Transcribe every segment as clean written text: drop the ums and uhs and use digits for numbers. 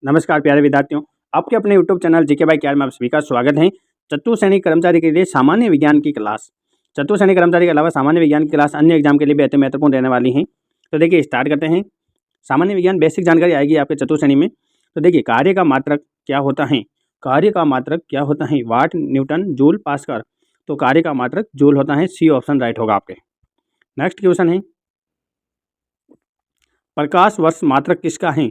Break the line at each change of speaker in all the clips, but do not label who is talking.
नमस्कार प्यारे विद्यार्थियों, आपके अपने YouTube channel GK by Kyar में आप सभी का स्वागत है। चतुर्थ श्रेणी कर्मचारी के लिए सामान्य विज्ञान की क्लास, चतुर्थ श्रेणी कर्मचारी के अलावा सामान्य विज्ञान की क्लास अन्य एग्जाम के लिए भी अति महत्वपूर्ण रहने वाली है। तो देखिए स्टार्ट करते हैं। सामान्य विज्ञान बेसिक जानकारी आएगी आपके चतुर्थ श्रेणी में। तो देखिए कार्य का मात्रक क्या होता है, कार्य का मात्रक क्या होता है, वाट, न्यूटन, जूल, पास्कल। तो कार्य का मात्रक जूल होता है, सी ऑप्शन राइट होगा आपके। नेक्स्ट क्वेश्चन है, प्रकाश वर्ष मात्रक किसका है,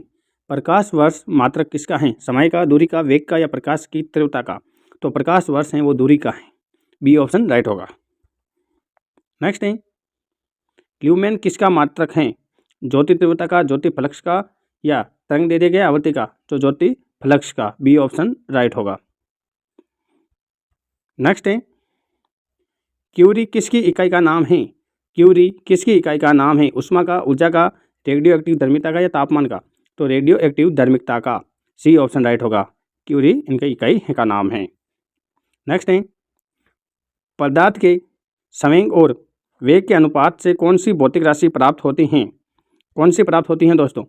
प्रकाश वर्ष मात्रक किसका है, समय का, दूरी का, वेग का या प्रकाश की तीव्रता का। तो प्रकाश वर्ष है वो दूरी का है, बी ऑप्शन राइट होगा। नेक्स्ट है, ल्यूमेन किसका मात्रक है, ज्योति तीव्रता का, ज्योति फ्लक्स का या तरंग दैर्ध्य के आवृत्ति का। तो ज्योति फ्लक्स का, बी ऑप्शन राइट होगा। नेक्स्ट है, क्यूरी किसकी इकाई का नाम है, क्यूरी किसकी इकाई का नाम है, उष्मा का, ऊर्जा का, रेडियो एक्टिव धर्मिता का या तापमान का। तो रेडियो एक्टिव धर्मिकता का, सी ऑप्शन राइट होगा। क्यूरी इनकी इकाई का नाम है। नेक्स्ट है, पदार्थ के संवेग और वेग के अनुपात से कौन सी भौतिक राशि प्राप्त होती हैं, कौन सी प्राप्त होती हैं दोस्तों।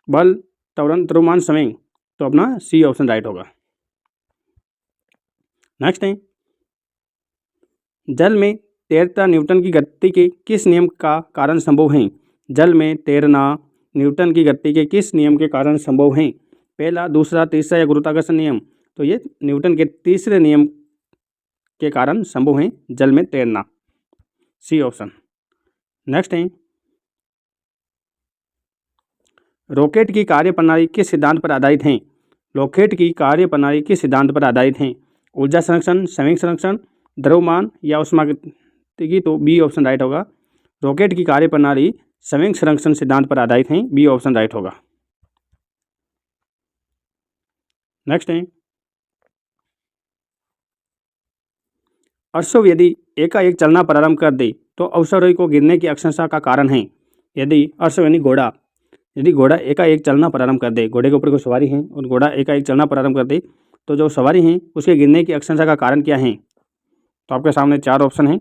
बल, त्वरण, द्रव्यमान, संवेग। तो अपना सी ऑप्शन राइट होगा। नेक्स्ट है, जल में तैरता न्यूटन की गति के किस नियम का कारण संभव है, जल में तैरना न्यूटन की गति के किस नियम के कारण संभव है, पहला, दूसरा, तीसरा या गुरुत्वाकर्षण नियम। तो ये न्यूटन के तीसरे नियम के कारण संभव है जल में तैरना, सी ऑप्शन। नेक्स्ट है, रॉकेट की कार्यप्रणाली किस सिद्धांत पर आधारित है, रॉकेट की कार्यप्रणाली किस सिद्धांत पर आधारित है, ऊर्जा संरक्षण, संवेग संरक्षण, द्रव्यमान या ऊष्मागतिकी। तो बी ऑप्शन राइट होगा। रॉकेट की कार्यप्रणाली संवेग संरक्षण सिद्धांत पर आधारित है, बी ऑप्शन राइट होगा। नेक्स्ट है, अश्व यदि एकाएक चलना प्रारंभ कर दे तो अश्वारोही को गिरने की आशंका का कारण है। यदि अश्व यानी घोड़ा, यदि घोड़ा एकाएक चलना प्रारंभ कर दे, घोड़े के ऊपर कोई सवारी है और घोड़ा एकाएक चलना प्रारंभ कर दे, तो जो सवारी हैं उसके गिरने की आशंका का कारण क्या है। तो आपके सामने चार ऑप्शन हैं,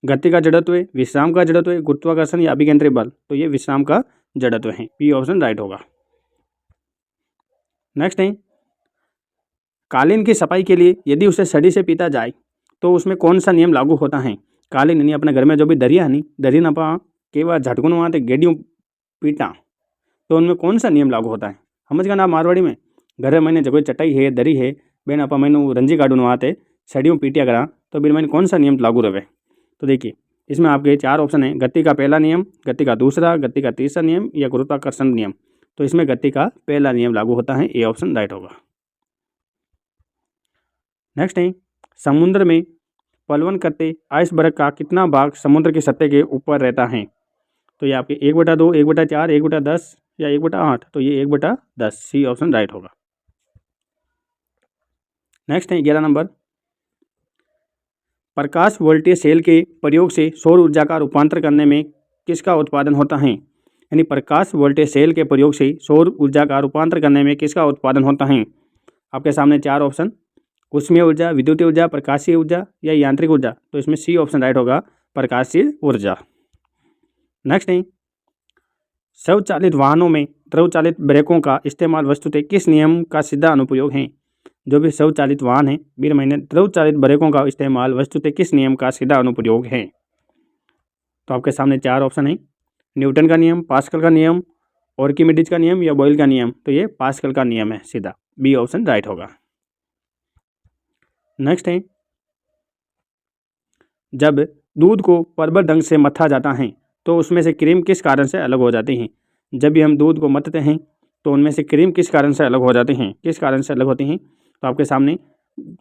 गति का जड़त्व, विश्राम का जड़त्व, गुरुत्वाकर्षण या अभिकेंद्री बल। तो ये विश्राम का जड़त्व है, पी ऑप्शन राइट होगा। नेक्स्ट है, कालीन की सफाई के लिए यदि उसे सड़ी से पीता जाए तो उसमें कौन सा नियम लागू होता है। कालीन यानी अपने घर में जो भी दरिया है नहीं, दरी नपा केवल झटकुन वहाँ गेडियों पीटा, तो उनमें कौन सा नियम लागू होता है। समझ गया ना मारवाड़ी में, घर मैंने जब चटाई है, दरी है, बेन अपा मैंने रंजी काटून वहाँ थे सड़ियों पीटिया करा, तो फिर मैंने कौन सा नियम लागू रहे। तो देखिए इसमें आपके चार ऑप्शन है, गति का पहला नियम, गति का दूसरा, गति का तीसरा नियम या गुरुत्वाकर्षण नियम। तो इसमें गति का पहला नियम लागू होता है, ए ऑप्शन राइट होगा। नेक्स्ट है, समुद्र में पलवन करते आइसबर्ग का कितना भाग समुद्र की सतह के ऊपर रहता है। तो ये आपके 1/2, 1/4, 1/10 या 1/8। तो ये 1/10, सी ऑप्शन राइट होगा। नेक्स्ट है 11 नंबर, प्रकाश वोल्टेज सेल के प्रयोग से सौर ऊर्जा का रूपांतर करने में किसका उत्पादन होता है। यानी प्रकाश वोल्टेज सेल के प्रयोग से सौर ऊर्जा का रूपांतर करने में किसका उत्पादन होता है। आपके सामने चार ऑप्शन, ऊष्मीय ऊर्जा, विद्युतीय ऊर्जा, प्रकाशीय ऊर्जा या यांत्रिक ऊर्जा। तो इसमें सी ऑप्शन राइट होगा, प्रकाशीय ऊर्जा। नेक्स्ट है, स्वचालित वाहनों में द्रवचालित ब्रेकों का इस्तेमाल वस्तुतः किस नियम का सीधा अनुप्रयोग है। जो भी स्वचालित वाहन है बीर महीने, द्रवचालित ब्रेकों का इस्तेमाल वस्तुतः किस नियम का सीधा अनुप्रयोग है। तो आपके सामने चार ऑप्शन है, न्यूटन का नियम, पास्कल का नियम, आर्किमिडीज का नियम या बॉयल का नियम। तो ये पास्कल का नियम है सीधा, बी ऑप्शन राइट होगा। नेक्स्ट है, जब दूध को परबल ढंग से मथा जाता है तो उसमें से क्रीम किस कारण से अलग हो जाती हैं। जब भी हम दूध को मथते हैं तो उनमें से क्रीम किस कारण से अलग हो जाती हैं, किस कारण से अलग होती हैं। तो आपके सामने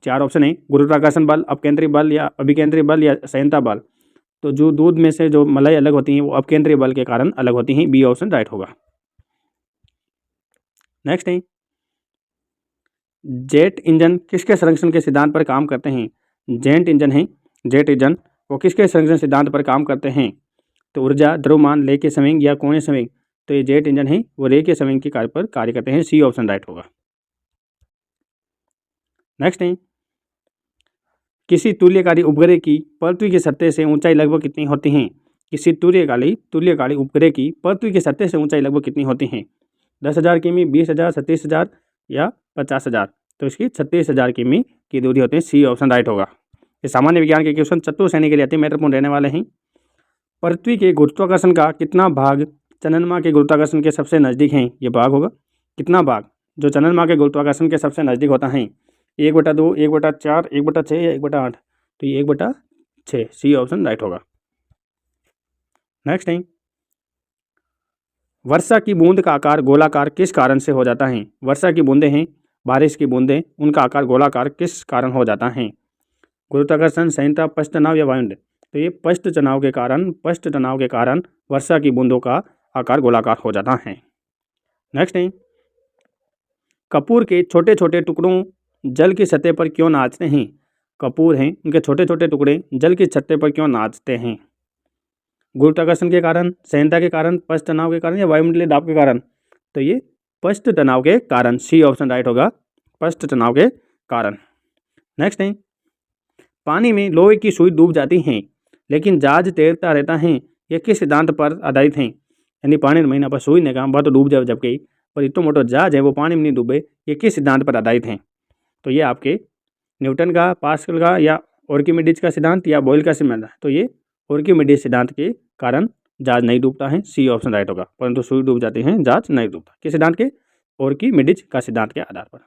चार ऑप्शन है, गुरुत्वाकर्षण बल, अपकेंद्री बल या अभिकेंद्री बल या संयंत्र बल। तो जो दूध में से जो मलाई अलग होती हैं वो अपकेंद्री बल के कारण अलग होती हैं, बी ऑप्शन राइट होगा। नेक्स्ट है, जेट इंजन किसके संरक्षण के सिद्धांत पर काम करते हैं। जेट इंजन है, जेट इंजन वो किसके संरक्षण सिद्धांत पर काम करते हैं। तो ऊर्जा, द्रव्यमान, रेखीय संवेग या कोणीय संवेग। तो ये जेट इंजन है वो रेखीय संवेग के कार्य पर कार्य करते हैं, सी ऑप्शन राइट होगा। नेक्स्ट है, किसी तुल्यकारी उपग्रह की पृथ्वी की सतह से ऊंचाई लगभग कितनी होती है। किसी तुल्यकालिक उपग्रह की पृथ्वी की सतह से ऊंचाई लगभग कितनी होती है? 10,000 किमी, 20,000, 37,000 या 50,000? तो इसकी 36,000 किमी की दूरी होती है। सी ऑप्शन राइट होगा। ये सामान्य विज्ञान के क्वेश्चन चतुर श्रेणी के लिए अति महत्वपूर्ण रहने वाले हैं। पृथ्वी के गुरुत्वाकर्षण का कितना भाग चंद्रमा के गुरुत्वाकर्षण के सबसे नज़दीक है? ये भाग होगा कितना भाग जो चंद्रमा के गुरुत्वाकर्षण के सबसे नज़दीक होता है? 1/2, 1/4, 1/6 या 1/8? तो ये 1/6। सी ऑप्शन राइट होगा। नेक्स्ट है, वर्षा की बूंद का आकार गोलाकार किस कारण से हो जाता है? वर्षा की बूंदें हैं, बारिश की बूंदें, उनका आकार गोलाकार किस कारण हो जाता है? गुरुत्वाकर्षण, संयंत्र, पश्च तनाव या वायुमंडल? तो ये पश्च तनाव के कारण वर्षा की बूंदों का आकार गोलाकार हो जाता है। नेक्स्ट है, कपूर के छोटे छोटे टुकड़ों जल की सतह पर क्यों नाचते हैं? कपूर हैं, उनके छोटे छोटे टुकड़े जल की सतह पर क्यों नाचते हैं? गुरुत्वाकर्षण के कारण, संयंत्र के कारण, पश्च तनाव के कारण या वायुमंडलीय दाब के कारण? तो ये पश्च तनाव के कारण। सी ऑप्शन राइट होगा, पश्च तनाव के कारण। नेक्स्ट है, पानी में लोहे की सुई डूब जाती है लेकिन जहाज तैरता रहता है, यह किस सिद्धांत पर आधारित है? यानी पानी में पर सुई ने कहा तो डूब जाए, जबकि पर इतना मोटा जहाज है वो पानी में नहीं डूबे, ये किस सिद्धांत पर आधारित है? तो ये आपके न्यूटन का, पास्कल का या आर्किमिडीज का सिद्धांत या बॉयल का सिद्धांत? तो ये आर्किमिडीज सिद्धांत के कारण जहाज नहीं डूबता है। सी ऑप्शन राइट होगा। परंतु सुई डूब जाती है, जहाज नहीं डूबता। किस सिद्धांत के? आर्किमिडीज का सिद्धांत के आधार पर।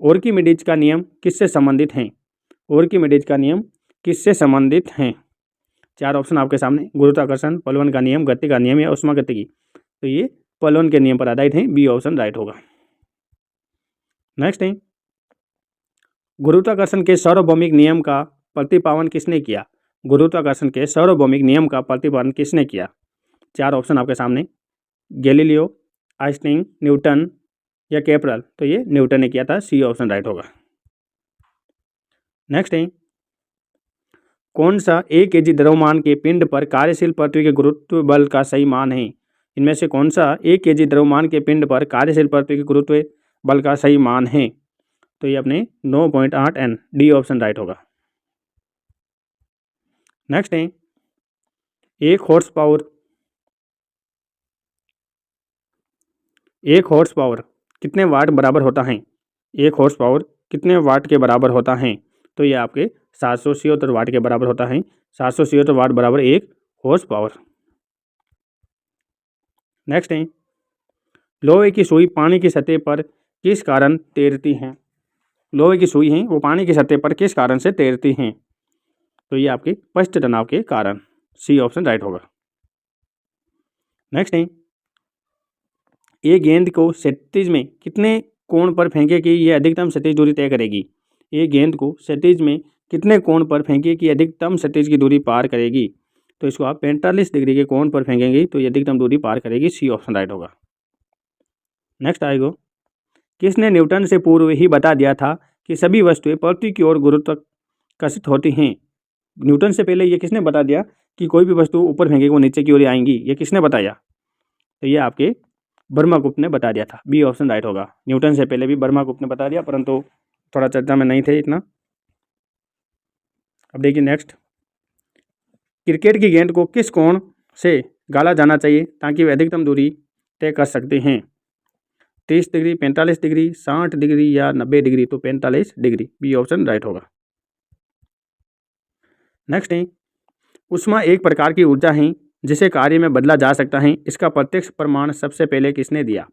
आर्किमिडीज का नियम किससे संबंधित है? आर्किमिडीज का नियम किससे संबंधित हैं? 4 ऑप्शन आपके सामने, गुरुत्वाकर्षण, पलवन का नियम, गति का नियम या ऊष्मागतिकी? तो ये पलवन के नियम पर आधारित है। बी ऑप्शन राइट होगा। नेक्स्ट है, गुरुत्वाकर्षण के सार्वभौमिक नियम का प्रतिपादन किसने किया? गुरुत्वाकर्षण के सार्वभौमिक नियम का प्रतिपादन किसने किया? 4 ऑप्शन आपके सामने, गैलीलियो, आइंस्टीन, न्यूटन या केपलर? तो ये न्यूटन ने किया था। सी ऑप्शन राइट होगा। नेक्स्ट है, कौन सा 1 kg द्रव्यमान के पिंड पर कार्यशील पृथ्वी के गुरुत्व बल का सही मान है? इनमें से कौन सा 1 kg द्रव्यमान के पिंड पर कार्यशील पृथ्वी के गुरुत्व बल का सही मान है? तो ये अपने 9.8 N। डी ऑप्शन राइट होगा। नेक्स्ट है, 1 हॉर्स पावर कितने वाट बराबर होता है? 1 हॉर्स पावर कितने वाट के बराबर होता है? तो ये आपके 776 वाट के बराबर होता है। 776 वाट बराबर 1 हॉर्स पावर। नेक्स्ट है, लोहे की सुई पानी की सतह पर किस कारण तैरती हैं? लोहे की सुई हैं वो पानी की सतह पर किस कारण से तैरती हैं? तो ये आपके पश्च तनाव के कारण। सी ऑप्शन राइट होगा। नेक्स्ट है, एक गेंद को क्षैतिज में कितने कोण पर फेंके कि ये अधिकतम क्षैतिज दूरी तय करेगी? एक गेंद को क्षैतिज में कितने कोण पर फेंके कि अधिकतम क्षैतिज की दूरी पार करेगी? तो इसको आप 45 डिग्री के कोण पर फेंकेंगे तो ये अधिकतम दूरी पार करेगी। सी ऑप्शन राइट होगा। नेक्स्ट आएगा, किसने न्यूटन से पूर्व ही बता दिया था कि सभी वस्तुएं पृथ्वी की ओर गुरुत्वाकर्षित होती हैं? न्यूटन से पहले ये किसने बता दिया कि कोई भी वस्तु ऊपर फेंकेगी वो नीचे की ओर आएंगी? ये किसने बताया? तो ये आपके ब्रह्मगुप्त ने बता दिया था। बी ऑप्शन राइट होगा। न्यूटन से पहले भी ब्रह्मगुप्त ने बता दिया, परंतु थोड़ा चर्चा में नहीं थे इतना। अब देखिए नेक्स्ट, क्रिकेट की गेंद को किस कोण से गाला जाना चाहिए ताकि वे अधिकतम दूरी तय कर सकते हैं? 30 डिग्री, 45 डिग्री, 60 डिग्री या 90 डिग्री? तो 45 डिग्री। बी ऑप्शन राइट होगा। नेक्स्ट है, ऊष्मा एक प्रकार की ऊर्जा है जिसे कार्य में बदला जा सकता है, इसका प्रत्यक्ष प्रमाण सबसे पहले किसने दिया?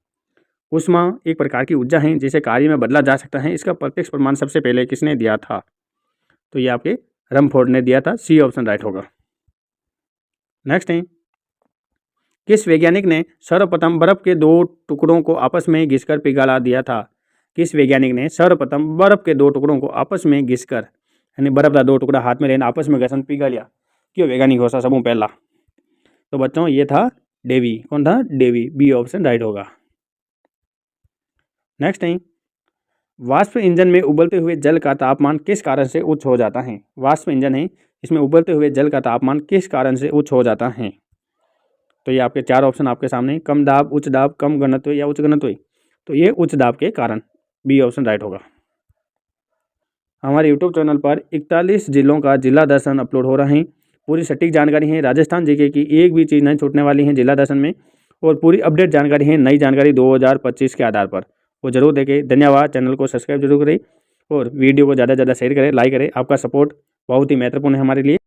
ऊष्मा एक प्रकार की ऊर्जा है जिसे कार्य में बदला जा सकता है, इसका प्रत्यक्ष प्रमाण सबसे पहले किसने दिया था? तो ये आपके रमफोर्ड ने दिया था। सी ऑप्शन राइट होगा। नेक्स्ट है, किस वैज्ञानिक ने सर्वप्रथम बर्फ के 2 टुकड़ों को आपस में घिसकर पिघला दिया था? किस वैज्ञानिक ने सर्वप्रथम बर्फ के 2 टुकड़ों को आपस में घिसकर, यानी बर्फ का 2 टुकड़ा हाथ में लेना आपस में घसन पिघलिया? क्यों वैज्ञानिक हो सा सबों पहला? तो बच्चों ये था डेवी। कौन था? डेवी। बी ऑप्शन राइट होगा। नेक्स्ट है, वाष्प इंजन में उबलते हुए जल का तापमान किस कारण से उच्च हो जाता है? वाष्प इंजन है, इसमें उबलते हुए जल का तापमान किस कारण से उच्च हो जाता है? तो ये आपके 4 ऑप्शन आपके सामने, कम दाब, उच्च दाब, कम घनत्व या उच्च घनत्व? तो ये उच्च दाब के कारण। बी ऑप्शन राइट होगा। हमारे यूट्यूब चैनल पर 41 जिलों का जिला दर्शन अपलोड हो रहे हैं। पूरी सटीक जानकारी है राजस्थान जीके की, एक भी चीज़ नहीं छूटने वाली है जिला दर्शन में, और पूरी अपडेट जानकारी है, नई जानकारी 2025 के आधार पर, वो जरूर देखें। धन्यवाद। चैनल को सब्सक्राइब जरूर करें और वीडियो को ज़्यादा से ज़्यादा शेयर करें, लाइक करें। आपका सपोर्ट बहुत ही महत्वपूर्ण है हमारे लिए।